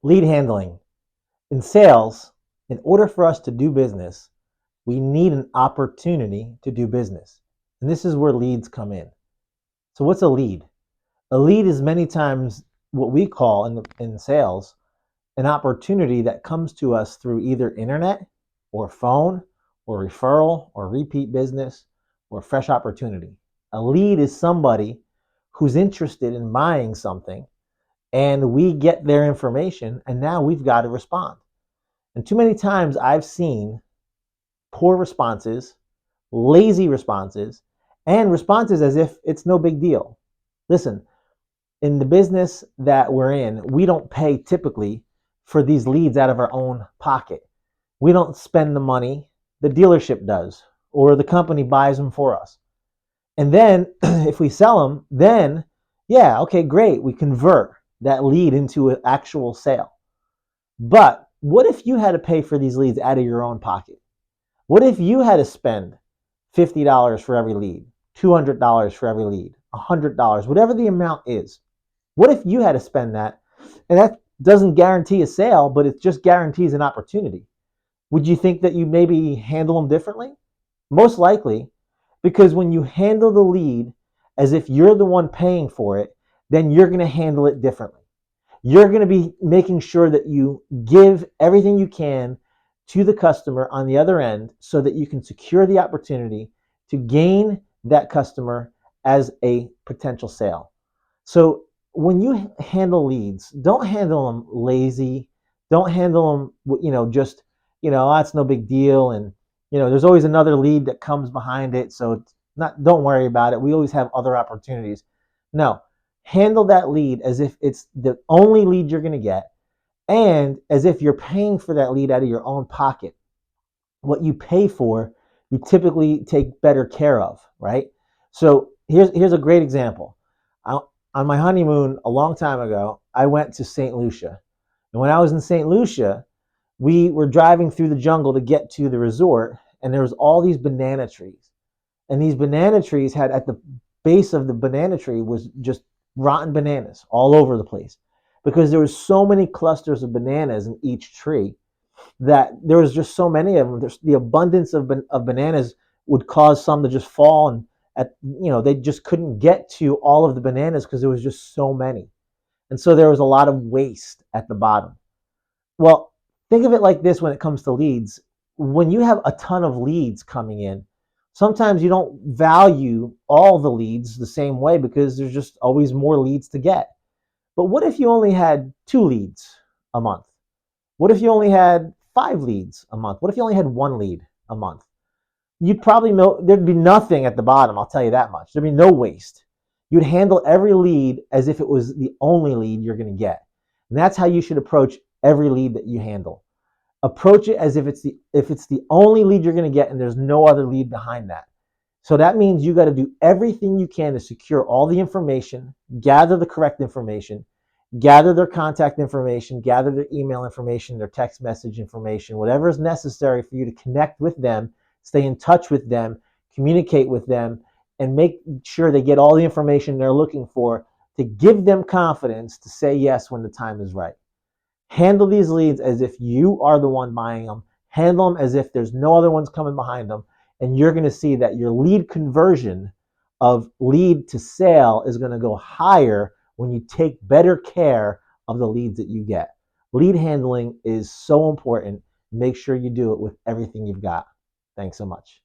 Lead handling. In sales, in order for us to do business, we need an opportunity to do business. And this is where leads come in. So what's a lead? A lead is many times what we call in sales an opportunity that comes to us through either internet or phone or referral or repeat business or fresh opportunity. A lead is somebody who's interested in buying something, and we get their information, and now we've got to respond. And too many times I've seen poor responses, lazy responses, and responses as if it's no big deal. Listen, in the business that we're in, we don't pay typically for these leads out of our own pocket. We don't spend the money, the dealership does, or the company buys them for us. And then if we sell them, then yeah, okay, great. We convert that lead into an actual sale. But what if you had to pay for these leads out of your own pocket? What if you had to spend $50 for every lead, $200 for every lead, $100, whatever the amount is? What if you had to spend that? And that doesn't guarantee a sale, but it just guarantees an opportunity. Would you think that you maybe handle them differently? Most likely, because when you handle the lead as if you're the one paying for it, then you're going to handle it differently. You're going to be making sure that you give everything you can to the customer on the other end so that you can secure the opportunity to gain that customer as a potential sale. So when you handle leads, don't handle them lazy. Don't handle them, just, that's no big deal. And, there's always another lead that comes behind it. So it's don't worry about it. We always have other opportunities. No, handle that lead as if it's the only lead you're going to get and as if you're paying for that lead out of your own pocket. What you pay for, you typically take better care of, right? So here's a great example. On my honeymoon a long time ago, I went to St. Lucia. And when I was in St. Lucia, we were driving through the jungle to get to the resort, and there was all these banana trees. And these banana trees had, at the base of the banana tree was just rotten bananas all over the place because there was so many clusters of bananas in each tree that there was just so many of them. The abundance of bananas would cause some to just fall, and they just couldn't get to all of the bananas because there was just so many. And so there was a lot of waste at the bottom. Well, think of it like this when it comes to leads. When you have a ton of leads coming in, sometimes you don't value all the leads the same way because there's just always more leads to get. But what if you only had 2 leads a month? What if you only had 5 leads a month? What if you only had 1 lead a month? You'd probably know there'd be nothing at the bottom, I'll tell you that much. There'd be no waste. You'd handle every lead as if it was the only lead you're going to get. And that's how you should approach every lead that you handle. Approach it as if it's the only lead you're going to get and there's no other lead behind that. So that means you got to do everything you can to secure all the information, gather the correct information, gather their contact information, gather their email information, their text message information, whatever is necessary for you to connect with them, stay in touch with them, communicate with them, and make sure they get all the information they're looking for to give them confidence to say yes when the time is right. Handle these leads as if you are the one buying them. Handle them as if there's no other ones coming behind them. And you're going to see that your lead conversion of lead to sale is going to go higher when you take better care of the leads that you get. Lead handling is so important. Make sure you do it with everything you've got. Thanks so much.